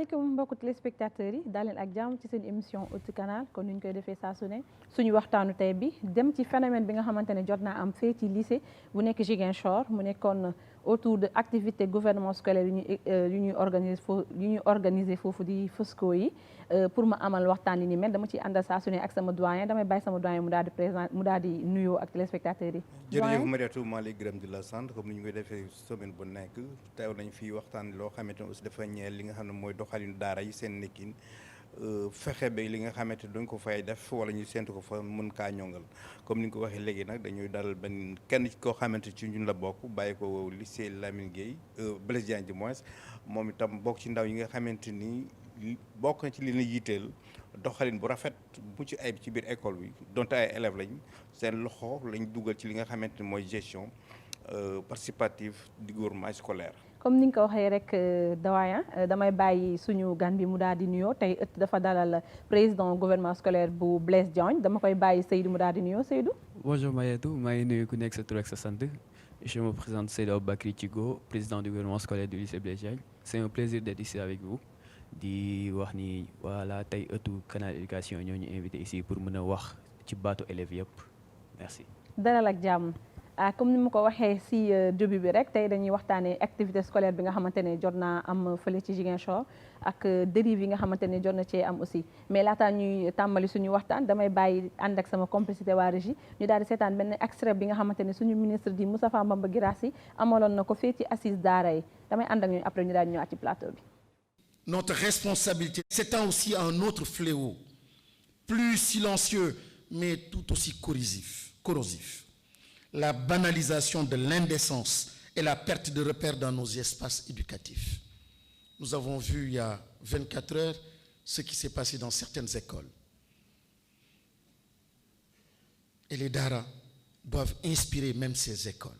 asalaamaaleykum mbokku téléspectateurs yi daal leen ak jàmm ci seen émission Haute Canal kon ni ñu koy defee saa su ne suñu waxtaanu tey bi dem ci phénomène bi nga xamante ne jot naa am fee ci lycée bu nekk Ziguinchor mu nekkoon autour de activité gouvernement scolaire yu ñuy organiser foofu di FOSCO yi pour ma amal waxtaan li ni mel dama ciy àndal saa su ne ak sama doyen damay bàyyi sama doyen mu daal di présent mu daal di nuyoo ak téléspectateurs yi. jërëjëf Mariatou maa lay gërëm di la sant comme ni ñu koy defee semaine bu nekk teew nañ fii waxtaan loo xamante ne aussi dafa ñeel li nga xam ne mooy doxalinu daara yi seen nekkin fexe ba li nga xamante ne duñ ko fay def wala ñu séntu ko fa mën kaa ñongal comme ni nga ko waxee léegi nag dañuy dalal benn kenn koo xamante ci ñun la bokk bàyyi ko lycée Lamine Gueye Blaise Diagne du moins moom itam bokk ci ndaw yi nga xamante ni bokk na ci li ñu yitteel doxalin bu rafet bu ci ayib ci biir école bi donte ay élèves lañ seen loxo lañ dugal ci li nga xamante ni mooy gestion participative du gouvernement scolaire. comme ni nga ko waxee rek doyen damay bàyyi suñu gan bi mu daal di nuyoo tey ëtt dafa dalal président gouvernement scolaire bu Blaise Diagne dama koy bàyyi Seydou mu daal di nuyoo Seydou. Bonjour Mariatou maa ngi nuyu ku nekk sa tur ak sa sant je me présente Seydou Aboubacry Thigo président du gouvernement scolaire du lycée Blaise Diagne c'est un plaisir d'être ici avec vous di wax ni voilà tey ëttu Canal Éducation ñoo ñu invité ici pour mën a wax ci baatu élèves yëpp merci. dalal ak jàmm. comme ni ma ko waxee si début bi rek tey dañuy waxtaanee activité scolaire bi nga xamante ne jot naa am fële ci Ziguinchor ak dérive yi nga xamante ne jot na cee am aussi mais laataa ñuy tàmbali suñu waxtaan damay bàyyi ànd ak sama complicité waa régie ñu daal di seetaan benn extrait bi nga xamante ne suñu ministre di Moustapha Bamba Guirassy amaloon na ko fii ci assise daara yi damay ànd ak ñun après ñu daal di ñëwaat ci plateau bi. Notre responsabilité s'étend aussi à un autre fléau plus silencieux mais tout aussi corrosif. La banalisation de l'indécence et la perte de repères dans nos espaces éducatifs. Nous avons vu il y a 24 heures ce qui s'est passé dans certaines écoles. Et les daara doivent inspirer même ces écoles.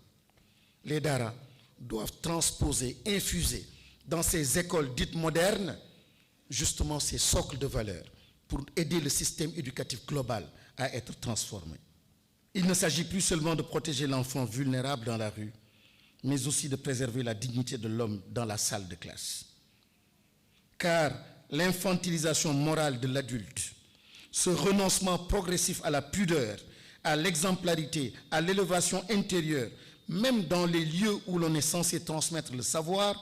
Les daara doivent transposer, infuser dans ces écoles dites modernes, justement ces socles de valeurs pour aider le système éducatif global à être transformé. Il ne s'agit plus seulement de protéger l'enfant vulnérable dans la rue, mais aussi de préserver la dignité de l'homme dans la salle de classe. Car l'infantilisation morale de l'adulte, ce renoncement progressif à la pudeur, à l'exemplarité, à l'élévation intérieure, même dans les lieux où l'on est censé transmettre le savoir,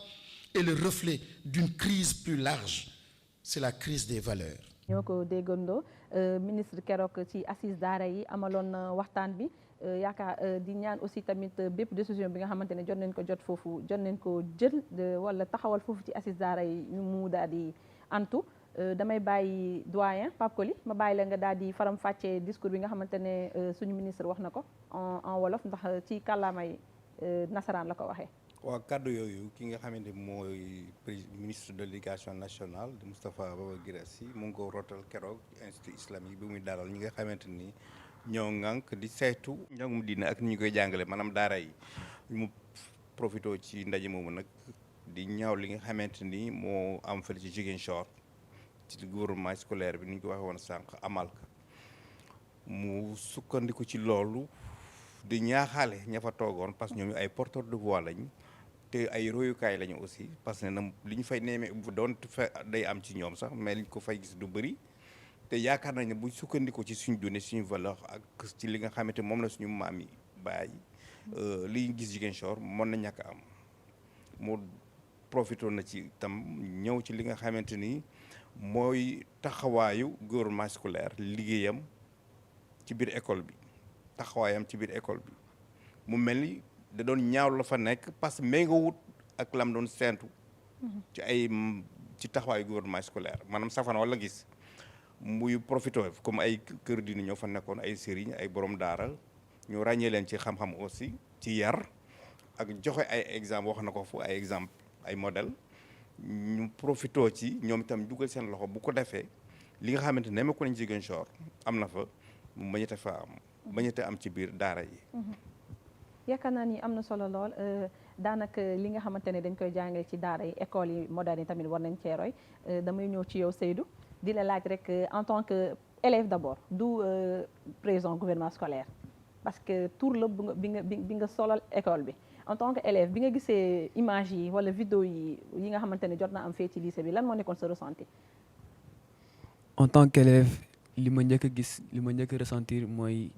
est le reflet d'une crise plus large. C'est la crise des valeurs. ñoo ko déggandoo ministre keroog ci assise daara yi amaloon waxtaan bi yaakaar di ñaan aussi tamit bépp décision bi nga xamante ne jot nañ ko jot foofu jot nañ ko jël wala taxawal foofu ci assise daara yi mu daal di antu damay bàyyi doyen Pape Koli ma bàyyi la nga daal di faram-fàccee discours bi nga xamante ne suñu ministre wax na ko en wolof ndax ci kàllaamay nasaraan la ko waxee. waaw kàddu yooyu ki nga xamante mooy ministre de l'éducation nationale di Moustapha Baba Guirassy mu ngi ko rotal keroog institut islamique bi muy dalal ñi nga xamante ni ñoo ŋànk di saytu njàngum diine ak ni ñu koy jàngale maanaam daara yi mu profité ci ndaje moomu nag di ñaaw li nga xamante ni moo am fële ci Ziguinchor ci gouvernement scolaire bi ni ñu ko waxee woon sànq amal ka mu sukkandiku ci loolu di ñaaxaale ña fa toogoon parce que ñoom ay porteurs de voix lañ te ay royukaay lañu aussi parce que nam li ñu fay neemee bu doon day am ci ñoom sax mais liñ ko fay gis du bëri te yaakaar nañ ne bu sukkandiku ci suñ dundee suñu valeur ak ci li nga xamante moom la suñu maam yi bàyyi li ñu gis Ziguinchor mën na ñàkk am mu profité na ci itam ñëw ci li nga xamante ni mooy taxawaayu gouvernement scolaire liggéeyam ci biir école bi taxawaayam ci biir école bi mu mel ni da doon ñaaw la fa nekk parce que méngoowut ak lam doon seentu ci taxawaayu gouvernement scolaire maanaam safana wala gis muy profité comme ay kër diine ñoo fa nekkoon ay sëriñ ay borom daara ñu ràññee leen ci xam-xam aussi ci yar ak joxe ay exemple wax na ko fu ay exemple ay modèle ñu profité ci ñoom itam dugal seen loxo bu ko defee li nga xamante ne ko nañ Ziguinchor am na fa mu bañate fa am bañate am ci biir daara yi. yaakaar naa ni am na solo lool daanaka li nga xamante ne dañ koy jàngale ci daara yi école yi moderne yi tamit war nañ cee roy damay ñëw ci yow Seydou di la laaj rek en tant que élève d'abord du président gouvernement scolaire parce que tour la bi nga solal école bi en tant que élève bi nga gisee image yi wala vidéo yi nga xamante ne jot na am fee ci lycée bi lan moo nekkoon sa ressenti. En tant qu'élève li ma njëkk a gis li ma njëkk a ressentir mooy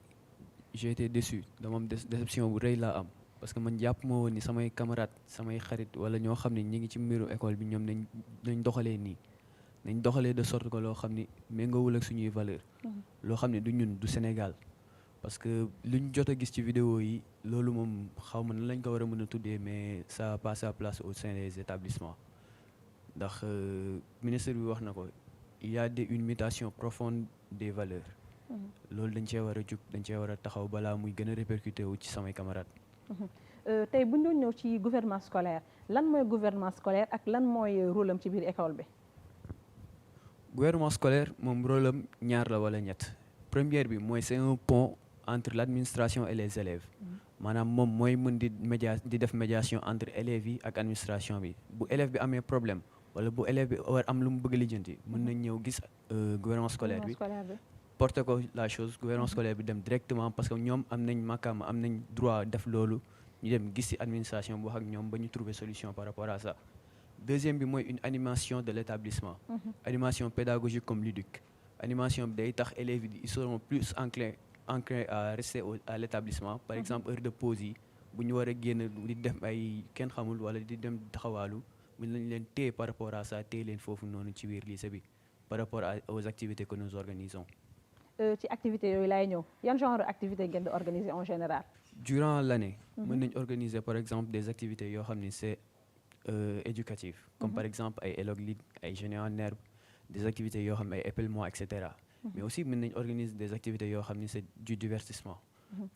j'ai été déçu dama am déception bu rëy laa am parce que man jàpp ma woon ni samay camarades samay xarit wala ñoo xam ne ñi ngi ci mbiru école bi ñoom nañ doxalee nii nañ doxalee de sorte que loo xam ni méngoowul ak suñuy valeur loo xam ne du ñun du Sénégal parce que luñ jot a gis ci vidéo yi loolu moom xaw ma nan lañ ko war a mën a tuddee mais ça a pas sa place au sein des établissements ndax ministre bi wax na ko il y a une mutation profonde des valeurs loolu dañ cee war a jug dañ cee war a taxaw balaa muy gën a répercuté wu ci samay camarades. tey bu ñu doon ñëw ci gouvernement scolaire lan mooy gouvernement scolaire ak lan mooy rôle am ci biir école bi. Gouvernement scolaire moom rôle am ñaar la wala ñett première bi mooy c'est un pont entre l'administration et les élèves maanaam moom mooy mën di def médiation entre élèves yi ak administration bi bu élève bi amee problème wala bu élève bi war am lu mu bëgg lijjanti mën nañ ñëw gis gouvernement scolaire bi porter ko la chose gouvernement scolaire bi dem directement parce que ñoom am nañ makaama am nañ droit def loolu ñu dem gis ci administration bu wax ak ñoom ba ñu trouver solution par rapport à ça. Deuxième bi mooy une animation de l'établissement animation pédagogique comme ludique animation bi day tax élèves yi ils seront plus enclins à rester à l'établissement par exemple heure de pause yi bu ñu war a génn di dem ay kenn xamul wala di dem taxawaalu mën nañ leen téye par rapport à ça téye leen foofu noonu ci biir lycée bi par rapport aux activités que nous organisons. ci activités yooyu laay ñëw yan genre activité ngeen di organiser en général. Durant l'année mën nañ organiser par exemple des activités yoo xam ni c'est éducatif comme par exemple ay éloge league ay génie en herbe des activités yoo xam ne ay épellement et cetera mais aussi mën nañ organiser des activités yoo xam ne c'est du divertissement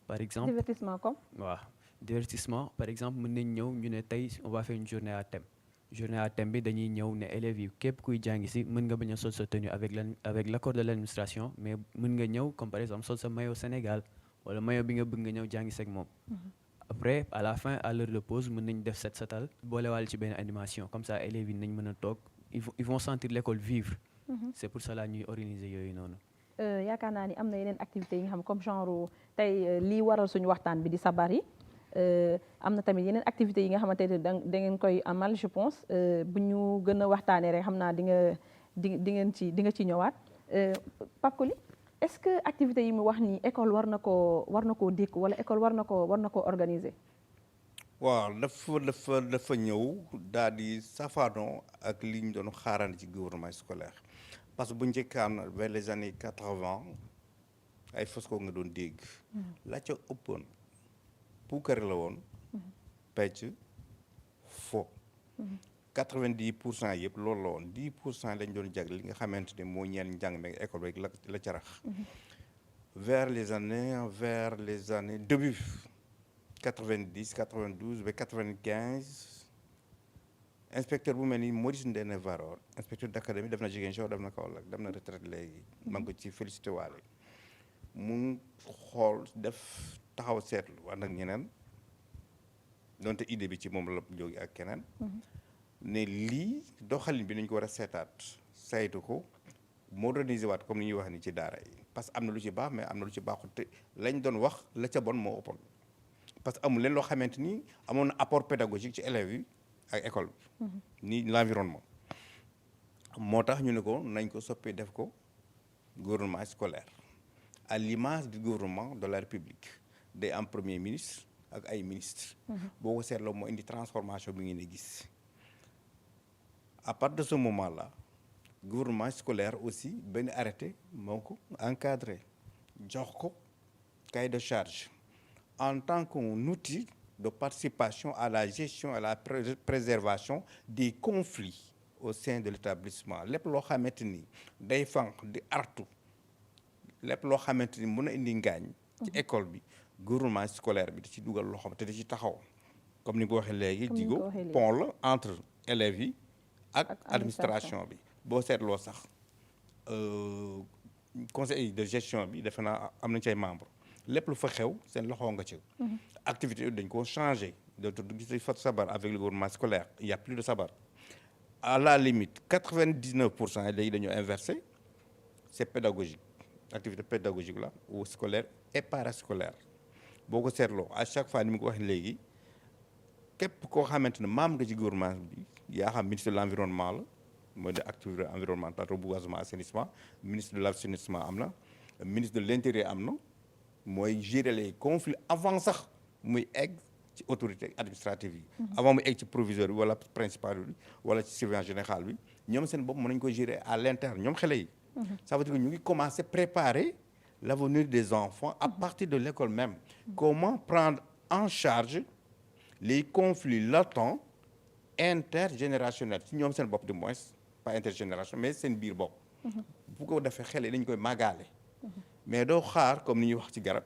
par exemple divertissement comme waaw divertissement par exemple mën nañ ñëw ñu ne tey on va faire une journée à thème bi dañuy ñëw ne élèves yi képp kuy jàngi si mën nga bañ a sol sa tenue avec l'accord de l'administration mais mën nga ñëw comme par exemple sol sa maillot Sénégal wala maillot bi nga bëgg nga ñëw jàngi seeg moom après à la fin à l'heure de pause mën nañ def set setal boolewaale ci benn animation comme ça élèves yi nañ mën a toog ils vont sentir l'école vivre c'est pour cela ñuy organiser yooyu noonu yaakaar naa ni am na yeneen activités yi nga xam comme genre tey lii waral suñu waxtaan bi di sabar yi am na tamit yeneen activités yi nga xamante ne da ngeen koy amal je pense bu ñu gën a waxtaanee rek xam naa di nga ci ñëwaat Pape Coly est-ce que activités yi mu wax ni école war na koo dékk wala école war na koo organiser. waaw dafa ñëw daal di safaanoo ak li ñu doon xaarandi ci gouvernement scolaire parce que bu njëkkaan vers les années 80 ay Fosco nga doon dégg. la ca ëppoon puukare la woon. pecc fo. 90% yëpp loolu la woon 10% lañ doon jagle li nga xamante ne moo ñeel njàng meeg école beeg la ca rax. vers les années début 90 92 ba 95 inspecteur bu mel ni Maurice Ndéné Varor inspecteur d'académie def na Ziguinchor def na Kaolack dem na retraite léegi. maa ngi ko ci félicité waale. mu xool def taxaw seetlu ànd ak ñeneen donte idée bi ci moom la jóge ak keneen. ne lii doxalin bi nañ ko war a seetaat saytu ko moderniser waat comme ni ñuy wax ni ci daara yi parce que am na lu ci baax mais am na lu ci baaxul te lañ doon wax la ca bon moo ëppoon parce que amul leen loo xamante ni amoon na apport pédagogique ci élèves yi ak école bi ni l'environnement moo tax ñu ne ko nañ ko soppi def ko gouvernement scolaire à l'image du gouvernement de la République day am premier ministre ak ay ministres boo ko seetloo moo indi transformation bi ngeen di gis à partir de ce moment-là gouvernement scolaire aussi benn arrêté moo ko encadré jox ko cahier de charge en tant qu'un outil de participation à la gestion et à la préservation des conflits au sein de l'établissement lépp loo xamante ni day fànq di artu lépp loo xamante ni mën a indi ngaañ ci école bi gouvernement scolaire bi di ci dugal loo xam te di ci taxaw comme ni nga ko waxee léegi digo pont la entre élèves yi ak administration bi boo seetloo sax conseil de gestion bi defe naa am nañ ci ay membres lépp lu fa xew seen loxo nga ci activité dañ ko changé dootul gis fa sabar avec le gouvernement scolaire il y a plus de sabar à la limite 99% léegi dañoo inversé c'est pédagogique activité pédagogique la ou scolaire et parascolaire boo ko seetloo à chaque fois ni mu ko waxee léegi képp koo xamante ne maam nga ci gouvernement bi yaa xam ministre de l'environnement la mooy de activité environnementale reboisement assainissement ministre de l'assainissement am na ministre de l'intérieur am na mooy gérer les conflits avant sax muy egg ci autorité administrative yi avant muy egg ci proviseur bi wala principal bi wala ci surveillant général bi ñoom seen bopp mën nañu ko gérer à l'interne ñoom xale yi ça veut dire que ñu ngi commencer préparer l'avenir des enfants à partir de l'école même comment prendre en charge les conflits latents intergénérationnels ci ñoom seen bopp du moins pas intergénération mais seen biir bopp bu ko defee xale dañ koy màggaale mais doo xaar comme ni ñuy wax ci garab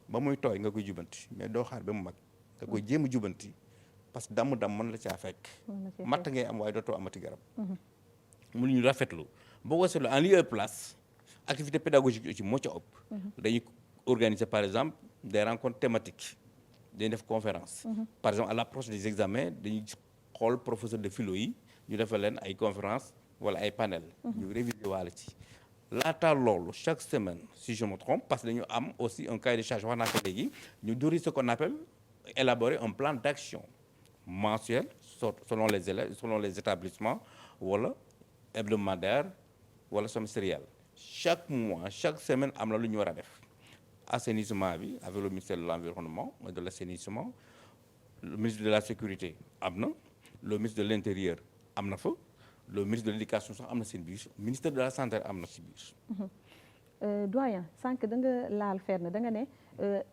ba muy tooy nga koy jubanti mais doo xaar ba mu mag nga koy jéem a jubanti parce que damm-damm mën la caa fekk matt ngay am waaye dootoo amati garab mu ñu rafetlu boo ko seetlu en lieu et place activité pédagogique aussi moo ca ëpp dañuy organiser par exemple des rencontres thématiques dañuy def conférence par exemple à l'approche des examens dañuy xool professeur de philo yi ñu defal leen ay conférence wala ay panel ñu réviser waale ci laata loolu chaque semaine si je me trompe parce que dañu am aussi un cahier de charge wax naa ko léegi ñu dori ce qu'on appelle élaborer un plan d'action mensuel selon les élèves selon les établissements wala hebdomadaire wala semestriel chaque mois chaque semaine am na lu ñu war a def assainissement bi avec le ministère de l'environnement et de l'assainissement le ministre de la sécurité am na le ministre de l'intérieur am na fa le ministre de l'éducation sax am na seen biir ministère de la santé am na si biir. doyen sànq da nga laal fenn da nga ne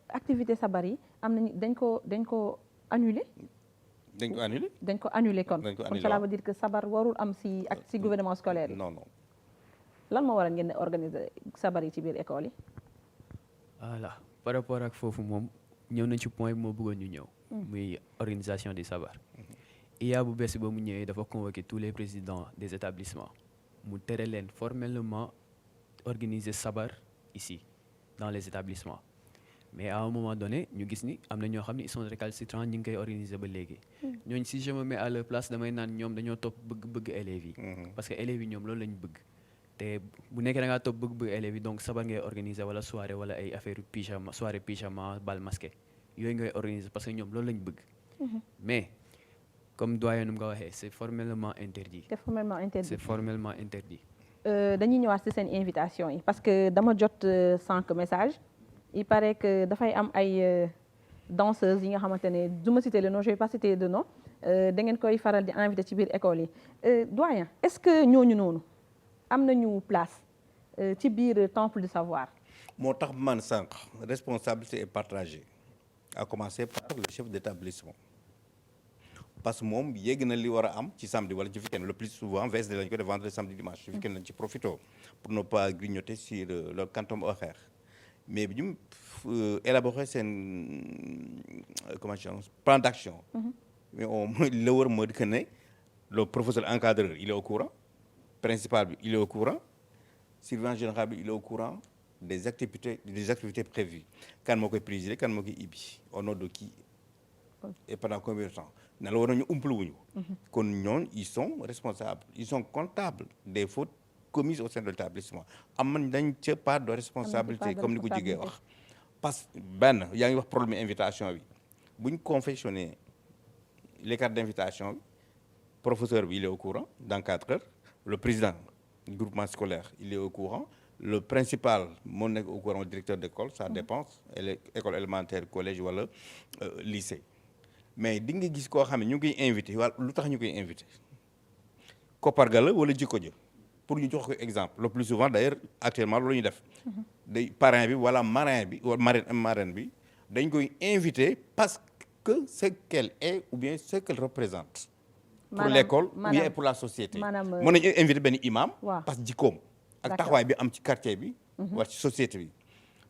activité sabar yi am nañu dañ ko annuler. dañ ko annuler kon. kon cela veut dire que sabar warul am si ak si gouvernement scolaire yi. non. lan moo waral ngeen ne organiser sabar yi ci biir école yi. voilà par rapport ak foofu moom ñëw nañ ci point bi moo bëggoon ñu ñëw. muy organisation du sabar. IA bu bees ba mu ñëwee dafa convoquer tous les présidents des établissements mu tere leen formellement organiser sabar ici dans les établissements mais à un moment donné ñu gis ni am na ñoo xam ne ils sont récalcitrants ñu ngi koy organiser ba léegi. ñooñu si je me mets à leur place damay naan ñoom dañoo topp bëgg élèves yi. parce que élèves yi ñoom loolu lañ bëgg. te bu nekkee da ngaa topp bëgg élèves yi donc sabar ngay organiser wala soirée wala ay affaire pyjama soirée pyjama bal masqué yooyu ngay organiser parce que ñoom loolu lañ bëgg. mais comme doyen nu mu ko waxee c'est formellement interdit. c'est formellement interdit. c'est formellement interdit. dañuy ñëwaat ci seen invitation yi parce que dama jot sànq message il paraît que dafay am ay danseuses yi nga xamante ne du ma citer le nom je vais pas citer de nom da ngeen koy faral di invité ci biir école yi doyen est-ce que ñooñu noonu am nañu place ci biir temple du savoir. moo tax man sànq responsabilité est partagée à commencer par le chef d'établissement. parce que moom yégg na li war a am ci samedi wala ci week-end le plus souvent VSD lañu ko def vendredi samedi dimanche ci week-end lañu ci profito pour ne pas grignoter sur le quantum horaire mais bi ñu élaborer seen comment dire plan d'action mais au moins li la war moo di que ne le professeur encadreur il est au courant principal bi il est au courant surveillant général bi il est au courant des activités prévues kan moo koy présider kan moo koy ibbi au nom de qui et pendant combien de temps ne la war nañu umpale wuñu kon ñoon ils sont responsables ils sont comptables des fautes commises au sein de l'établissement am nañ ca part de responsabilité comme ni ko jigee wax parce que benn yaa ngi wax problème invitation bi buñ confectionner les cartes d'invitation bi professeur bi il est au courant d'encadreur le président du groupement scolaire il est au courant le principal moo nekk au courant directeur d'école ça dépend école élémentaire collège wala lycée mais di nga gis koo xam ne ñu ngi koy invité wala lu tax ñu koy invité kopparga la wala jikko ja pour ñu jox ko exemple le plus souvent d'ailleurs actuellement loolu ñu def day parrain bi wala marin bi wala marraine bi dañ koy invité parce que ce qu'elle est ou bien ce qu'elle représente pour l'école ou bien pour la société mën nañu invité benn imam parce que jikkoom ak taxawaay bi am ci quartier bi wala ci société bi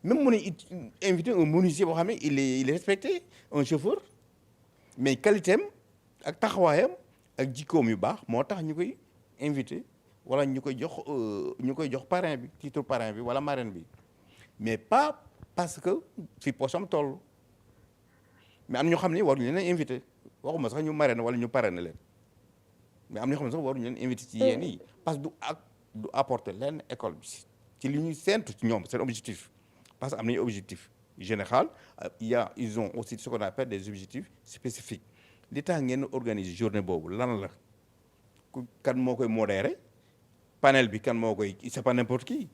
même mën nañu invité un menuisier boo xam ne il est respecté un chauffeur mais qualité am ak taxawaayam ak jikkoom yu baax moo tax ñu koy invité wala ñu koy jox parrain bi titre parrain bi wala marraine bi mais pas parce que fi posam toll mais am ñoo xam ne waruñu leen invité waxuma sax ñu marraine wala ñu parraine leen mais am ñoo xam ne sax waruñu leen invité ci yéen yi parce que du apporter leen école bi ci li ñuy séntu ci ñoom seen objectif parce que am nañu objectif général ils ont aussi ce qu'on appelle des objectifs spécifiques li tax ngeen organiser journée boobu lan la kan moo koy modéré panel bi kan moo koy c'est pas n'importe qui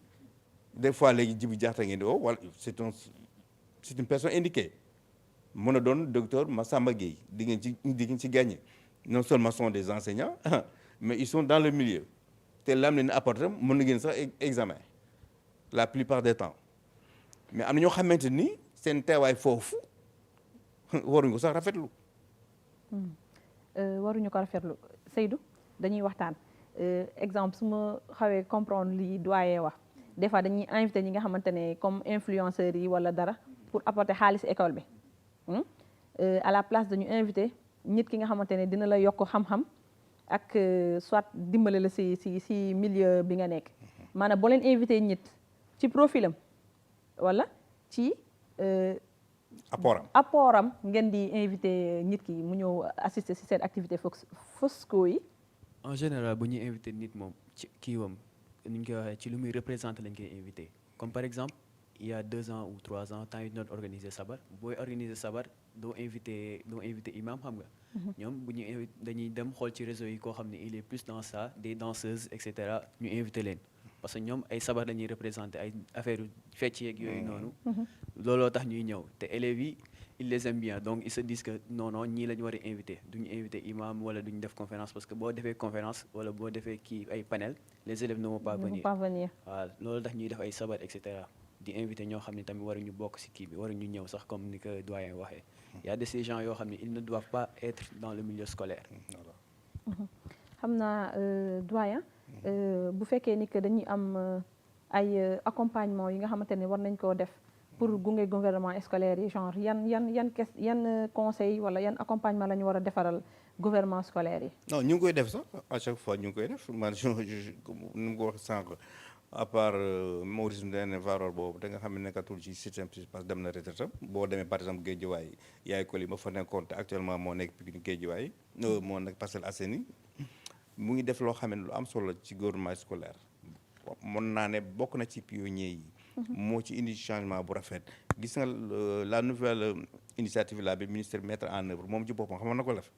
des fois léegi Djibi Diatta ngeen di woo wala c'est une personne indiquée mën a doon docteur Massamba Gueye di ngeen ci gagné non seulement sont des enseignants mais ils sont dans le milieu te lam leen apporté mën na ngeen sax examen la plupart des temps mais am na ñoo xamante ni seen teewaay foofu waruñu ko sax rafetlu. waruñu ko rafetlu Seydou dañuy waxtaan exemple su ma xawee comprendre li doyen wax des fois dañuy invité ñi nga xamante ne comme influenceurs yi wala dara pour apporter xaalis école bi à la place dañu invité nit ki nga xamante ne dina la yokk xam-xam ak soit dimbale la si milieu bi nga nekk maanaam boo leen invité nit ci profilam wala ci apportam ngeen di invité nit ki mu ñëw assister si seen activité FOSCO yi. en général bu ñuy invité nit moom ci kii wam ni ñu koy waxee ci lu muy représenté lañ koy invité comme par exemple il y a 2 ans ou 3 ans temps yi doon organiser sabar booy organiser sabar doo invité imam xam nga. ñoom bu ñu invité dañuy dem xool ci réseau yi koo xam ne il est plus dans ça des danseuses et cetera ñu invité leen parce que ñoom ay sabar dañuy représenté ay affaire fecc yeeg yooyu noonu. looloo tax ñuy ñëw te élèves yi ils les aiment bien donc ils se disent que non ñii la ñu war a invité duñu invité imam wala duñu def conférence parce que boo defee conférence wala boo defee kii ay panel les élèves ne vont pas venir waaw loolu tax ñuy def ay sabar et cetera di invité ñoo xam ne tamit waruñu bokk ci kii bi waruñu ñëw sax comme ni ko doyen waxee y a de ces gens yoo xam ne ils ne doivent pas être dans le milieu scolaire. xam naa doyen bu fekkee ni que dañuy am ay accompagnement yi nga xamante ne war nañ koo def pour gunge gouvernement scolaire yi genre yan conseil wala yan accompagnement la ñu war a defaral gouvernement scolaire yi. non ñu ngi koy def sax à chaque fois ñu ngi koy def man nu mu ko wax sànq à part Maurice Ndéné Varor boobu da nga xam ne nekkatul ci système parce que dem na retraite boo demee par exemple Guédiawaye yaay ko li ma fa nekkoon te actuellement moo nekk Pikine Guédiawaye moo nekk Parcelles Assainies mu ngi def loo xam ne lu am solo ci gouvernement scolaire mën naa ne bokk na ci pionniers yi. moo ci indi changement bu rafet. gis nga la nouvelle initiative là bi ministère mettre en œuvre moom ci boppam xam na ko def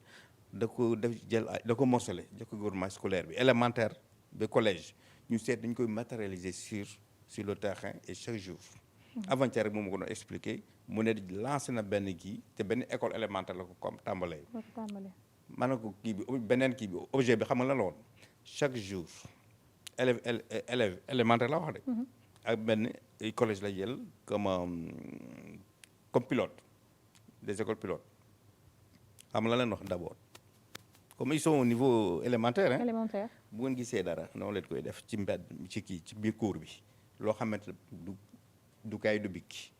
da ko morcelé jox ko gouvernement scolaire bi élémentaire ba collège ñu seet dañu koy matérialiser sur le terrain et chaque jour. avant-hier rek moom ma ko doon expliqué mu ne lancé na benn kii te benn école élémentaire la ko comme tàmbalee. maanaam ko kii bi beneen kii bi objet bi xam nga lan la woon chaque jour élève élémentaire la wax de. ak benn collège la jël comme pilote des écoles pilotes xam nga la leen wax d'abord comme ils sont au niveau élémentaire. élémentaire bu ngeen gisee dara noonu leen koy def ci mbedd ci kii ci biir cours bi loo xamante du kay du bikki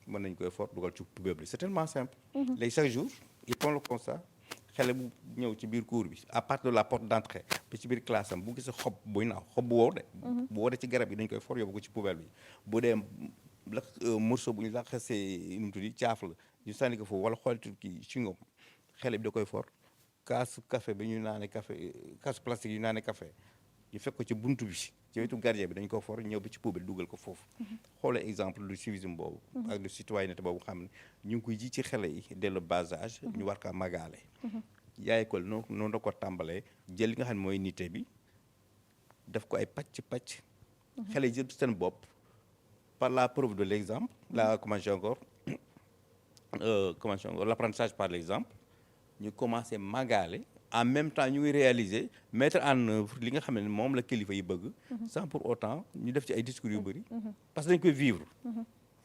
mën nañ koy fort dugal ci poubelle bi c'est tellement simple. léegi chaque jour ils font le constat xale bu ñëw ci biir cours bi à partir de la porte d'entrée bi ci biir classe am bu gisee xob buy naaw xob bu wow de. bu wow de ci garab yi dañ koy for yóbbu ko ci poubelle bi bu dee morceau bu ñu la xasee nu mu tuddi caaf la ñu sànni ko foofu wala xoolitu kii chewing-gum xale bi da koy for kaasu café bi ñu naane café kaasu plastique yu naane café ñu fekk ko ci buntu bi ci wetu gardien bi dañ ko for ñëw bi ci poubelle dugal ko foofu. xoolee exemple du civisme boobu. ak du citoyenneté boobu xam ne ñu ngi koy ji ci xale yi dès le bas âge. ñu war kaa magaale. yaay école noonu la ko tàmbalee jël li nga xam ne mooy nité bi def ko ay pàcc. xale yi jël seen bopp par la preuve de l'exemple. L'apprentissage par l'exemple ñu commencé magaale. en même temps ñu ngi réaliser mettre en œuvre li nga xam ne moom la kilifa yi bëgg. sans pour autant ñu def ci ay discours yu bëri. parce que dañ koy vivre.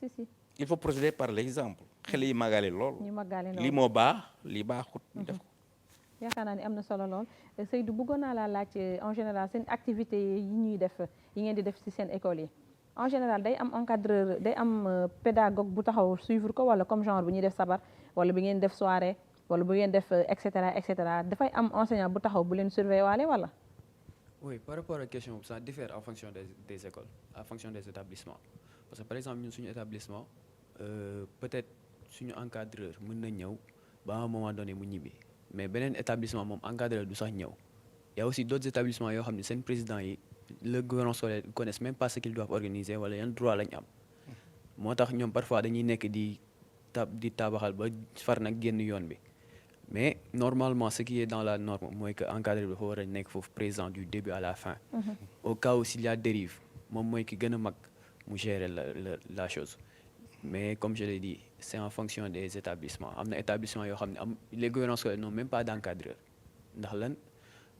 si. il faut procéder par l'exemple. xale yi màggaale lool. ñu màggaale lool lii moo baax lii baaxut. ñu def ko. yaakaar naa ni am na solo lool Seydou bëggoon naa laa laaj en général seen activité yi ñuy def yi ngeen di def ci seen école yi en général day am encadreur day am pédagogue bu taxaw suivre ko wala comme genre bu ñuy def sabar wala bu ngeen def soirée. wala bu ngeen def et cetera dafay am enseignant bu taxaw bu leen surveiller waale wala. oui par rapport à la question ça diffère en fonction des écoles en fonction des établissements parce que par exemple ñun suñu établissement peut-être suñu encadreur mën na ñëw ba à un moment donné mu ñibbi mais beneen établissement moom encadreur du sax ñëw. y a aussi d'autres établissements yoo xam ne seen président yi le gouvernement scolaire connaissent même pas ce qu'ils doivent organiser wala yan droit lañ am moo tax ñoom parfois dañuy nekk di tabaxal ba far nag génn yoon bi. mais normalement ce qui est dans la norme mooy que encadreur bi dafa war a nekk foofu présent du début à la fin. Au cas où s'il y a dérive moom mooy ki gën a mag mu gérer la chose. Mais comme je l'ai dit c'est en fonction des établissements am na établissement yoo xam ne les gouvernements scolaires n'ont même pas d'encadreur ndax lan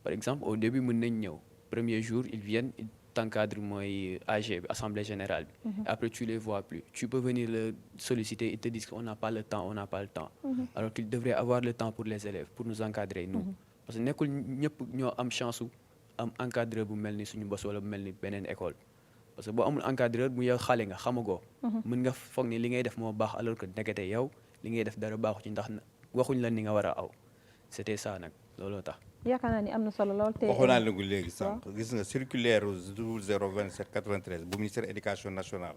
par exemple au début mën nañ ñëw premier jour ils viennent ils t'encadrent mooy AG bi assemblée générale bi. Après tu les vois plus tu peux venir le solliciter ils te disent qu'on n'a pas le temps alors qu'ils devraient avoir le temps pour les élèves pour nous encadrer nous. Parce que nekkul ñëpp ñoo am chance su am encadreur bu mel ni suñu bos wala bu mel ni beneen école. Parce que boo amul encadreur bu yow xale nga xamagoo. mën nga foog ni li ngay def moo baax alors que ndekete yow li ngay def dara baaxu ci ndax waxuñ la ni nga war a aw c'était ça nag looloo tax. yaakaar naa ni am na solo lool te. waxoon naa leen ko léegi sànq gis nga circulaire 027 93 bu ministère éducation nationale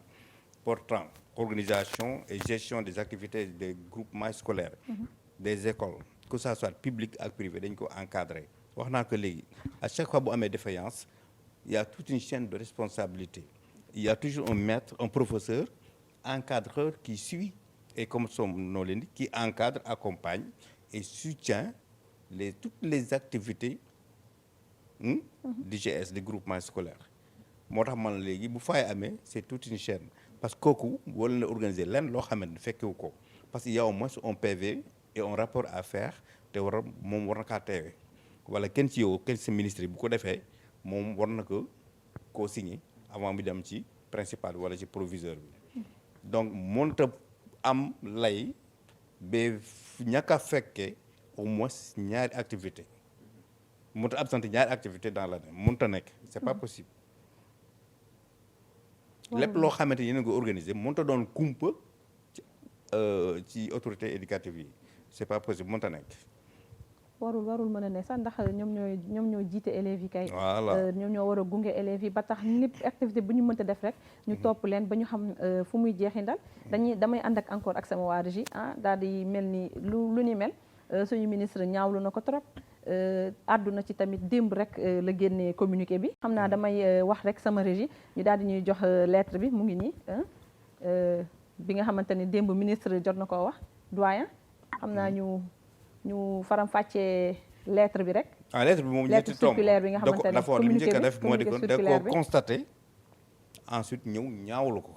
portant organisation et gestion des activités des groupements scolaires. des écoles que ça soit public ak privé dañ ko encadrer wax naa ko léegi à chaque fois bu amee défaillance. Il y a toute une chaîne de responsabilité. Il y a toujours un maître, un professeur, encadreur qui suit et comme son nom l'indique, qui encadre, accompagne et soutient toutes les activités d'IGS, des groupements scolaires. moo tax man léegi bu fay amee c'est toute une chaîne parce que kooku wala na organiser lenn loo xamante ne fekkewu ko parce que y a au moins un PV et un rapport à faire te moom war na kaa teewee wala kenn ci yow kenn ci ministre bu ko defee moom war na ko koo signé avant bi dem ci principal bi wala ci proviseur bi donc mënut a am lay ba ñàkk a fekkee au moins ñaari activité mënut a absenté ñaari activité dans l'année mënut a nekk c'est pas possible lépp loo xamante yéen a ngi organiser mënut a doon kumpa ci autorité éducative yi c'est pas possible mënut a nekk warul mën a ne sax ndax ñoom ñoo jiite élèves yi kay. voilà ñoom ñoo war a gunge élèves yi ba tax lépp activité bu ñu mënta def rek ñu topp leen ba ñu xam fu muy jeexindal damay ànd ak encore ak sama waa régie daal di mel ni lu ni mel suñu ministre ñaawlu na ko trop àdduna ci tamit démb rek la génnee communiqué bi xam naa damay wax rek sama régie ñu daal di ñuy jox lettre bi mu ngi nii bi nga xamante ni démb ministre jot na koo wax doyen xam naa ñu faram fàccee lettre bi rek. lettre bi moom ñetti tomb circulaire bi nga xamante ne dafa li mu njëkk a def moo di ko da circulaire ko bi constaté ensuite ñëw ñaawlu ko.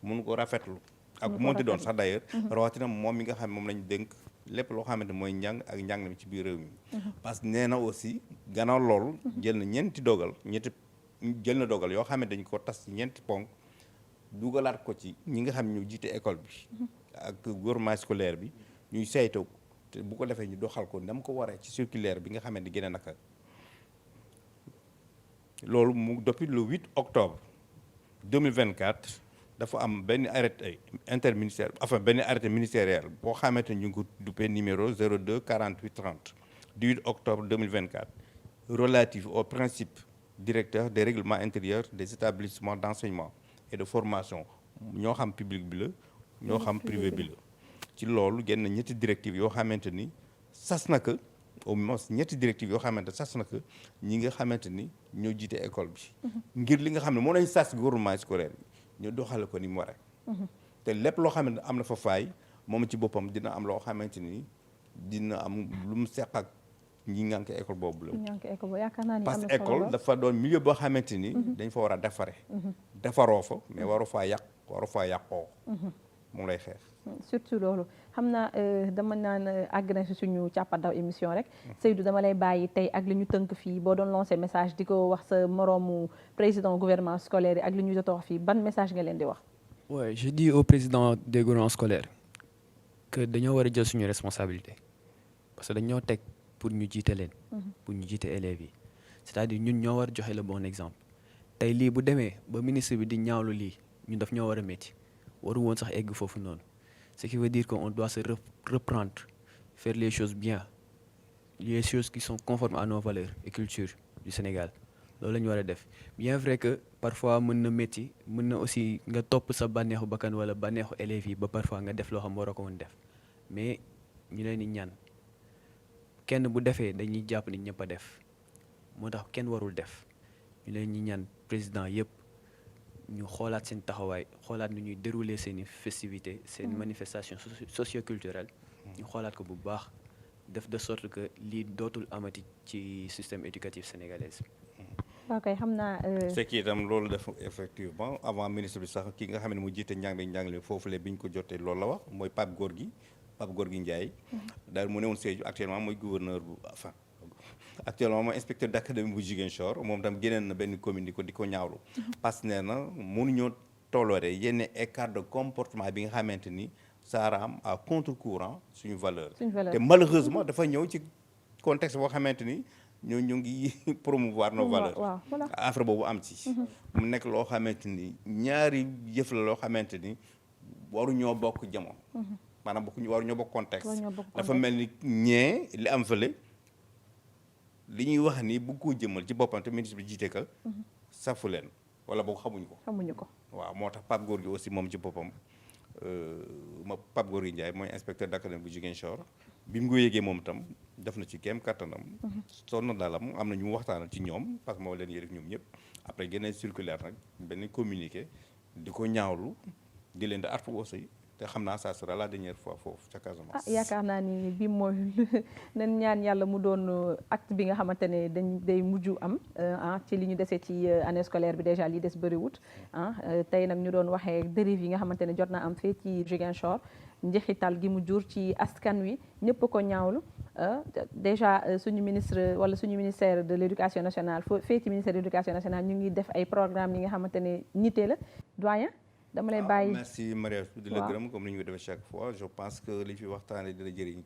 mun ko rafetlu. ak mun ko monti doon rafetlu. sax d'ailleurs. rawatina moom mi nga xam moom lañu dénk lépp loo xamante mooy njàng ak njàng mi ci biir réew mi. parce que nee na aussi gannaaw loolu. jël na dogal yoo xam ne dañu ko tas ci ñeenti ponk dugalaat ko ci ñi nga xam ñu jiite école bi. ak gouvernement scolaire bi ñuy saytu. te bu ko defee ñu doxal ko nam ko waree ci circulaire bi nga xamante ni génne naka loolu mu depuis le 8 octobre 2024 dafa am benn arrêté interministériel enfin benn arrêté ministériel boo xamante ni ñu ngi ko duppee numéro 02 48 30 du 8 octobre 2024 relatif aux principes directeurs des règlements intérieurs des établissements d'enseignement et de formation ñoo xam public bi la ñoo xam privé bi la ci loolu génn ñetti directives yoo xamante ni sas na ko au moins ñetti directives yoo xamante sas na ko ñi nga xamante ni ñoo jiite école bi. ngir li nga xam ne moo lañ sas gouvernement scolaire bi ñu doxale ko ni mu waree. te lépp loo xamante am na fa faay moom ci boppam dina am loo xamante ni dina am lu mu seq ak ñi ngànk école boobu la. yaakaar naa ni parce que école dafa doon milieu boo xamante ni. dañ fa war a defare. defaroo fa mais waru faa yàqoo. moom lay xeex. surtout loolu xam naa dama naan àgg na si suñu càppandaw émission rek Seydou dama lay bàyyi tey ak li ñu tënk fii boo doon lancé message di ko wax sa moroomu président gouvernement scolaire yi ak li ñu jot a wax fii ban message nga leen di wax. Ouais, je dis au président des gouvernements scolaires que dañoo war a jël suñu responsabilité parce que dañoo teg pour ñu jiite leen. pour ñu jiite élèves yi c'est-à-dire ñun ñoo war a joxe le bon exemple tey lii bu demee ba ministre bi di ñaawlu lii ñun daf ñoo war a métti waru woon sax egg foofu noonu. Ce qui veut dire qu'on doit se reprendre, faire les choses bien, les choses qui sont conformes à nos valeurs et cultures du Sénégal. loolu la ñu war a def bien vrai que parfois mën na métti mën na aussi nga topp sa bànneexu bakkan wala bànneexu élèves yi ba parfois nga def loo xam waroo ko woon def mais ñu leen di ñaan kenn bu defee dañuy jàpp ni ñëpp a def moo tax kenn warul def ñu leen di ñaan président yëpp. ñu xoolaat seen taxawaay xoolaat nu ñuy dérouler seen i festivités seen manifestation socioculturelle ñu xoolaat ko bu baax def de sorte que lii dootul amati ci système éducatif sénégalais. ok xam naa. c'est que itam loolu def effectivement avant ministre bi sax ki nga xam ne mu jiite njàng mi njàngale foofu le bi ñu ko jotee loolu la wax mooy Pape Gorgui Ndiaye. daal mu ne woon Sédhiou actuellement mooy gouverneur bu enfin actuellement mooy inspecteur d'académie bu Ziguinchor moom tam génneen na benn communiqué di ko ñaawlu. parce que nee na mënuñoo tolloore yenn écart de comportement bi nga xamante ni ça rame à contre-courant suñu valeur. te malheureusement dafa ñëw ci contexte boo xamante ni. ñu ngi promouvoir nos valeurs affaire boobu am ci mu nekk loo xamante ni ñaari yëf la loo xamante ni waruñoo bokk jamono maanaam waruñoo bokk contexte dafa mel ni ñee li am fële li ñuy wax ni bu ko jëmal ci boppam te ministre bi jiite ka safu leen wala boog xamuñu ko waaw moo tax Pape Gorgui aussi moom ci boppam Pape Gorgui Ndiaye mooy inspecteur d'académie bu Ziguinchor bi mu ko yégee moom itam def na ci kéem kattanam sonn na daalam am na ñu waxtaanal ci ñoom parce que moo leen yërif ñoom ñëpp après geneen circulaire nag benn communiqué di ko ñaawlu di leen di artu aussi te xam naa ça sera la dernière fois foofu ca Casamance. yaakaar naa ni bi mooy nañ ñaan yàlla mu doon acte bi nga xamante ne day mujj am ci li ñu desee ci année scolaire bi déjà li des bëriwut tey nag ñu doon waxee dérive yi nga xamante ne jot na am fii ci Ziguinchor njeexital gi mu jur ci askan wi ñëpp ko ñaawlu déjà suñu ministre wala suñu ministère de l'éducation nationale fii ci ministère de l'éducation nationale ñu ngi def ay programmes yi nga xamante ne nité la doyen dama lay bàyyi. merci Maria di la gërëm comme ni ñu ko defee chaque fois je pense que li fi waxtaanee dina jëriñ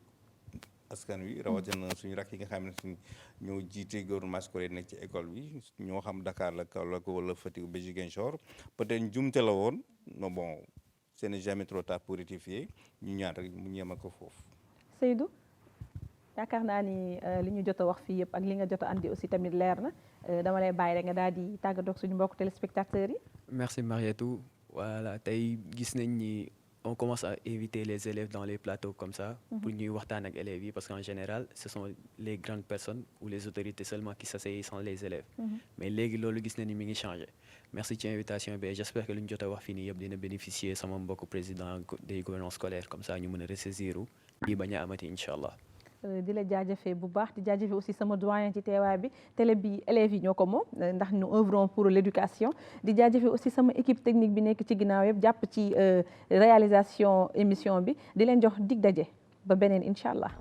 askan wi rawatina suñu rakk yi nga xam ne ñoo jiite gouvernement scolaire nekk ci école bi ñoo xam Dakar la Kaolack wala Fatick ba Ziguinchor peut-être njumte la woon mais bon ce n'est jamais trop tard pour rectifier ñu ñaan rek mu ñeema ko foofu. Seydou yaakaar naa ni li ñu jot a wax fii yëpp ak li nga jot a andi aussi tamit leer na dama lay bàyyi rek nga daal di tàggatoo ak suñu mbokk téléspectateurs yi. merci Marietou. Voilà, tey gis nañ ni on commence à inviter les élèves dans les plateaux comme ça pour ñuy waxtaan ak élèves yi parce qu'en général ce sont les grandes personnes ou les autorités seulement qui s'asseyent sans les élèves mais léegi loolu gis nañ ni mi ngi changé merci ci invitation bi j'espère que lu ñu jot a wax fii nii yëpp dina bénéficier sama mbokk président des gouvernements scolaires comme ça ñu mën a ressaisir lii bañ a amati incha allah. di la jaajëfee bu baax di jaajëfee aussi sama doyen ci teewaay bi télé bi élèves yi ñoo ko moom ndax nous œuvrons pour l'éducation di jaajëfee aussi sama équipe technique bi nekk ci ginnaaw yëpp jàpp ci réalisation émission bi di leen jox dig daje ba beneen incha allah.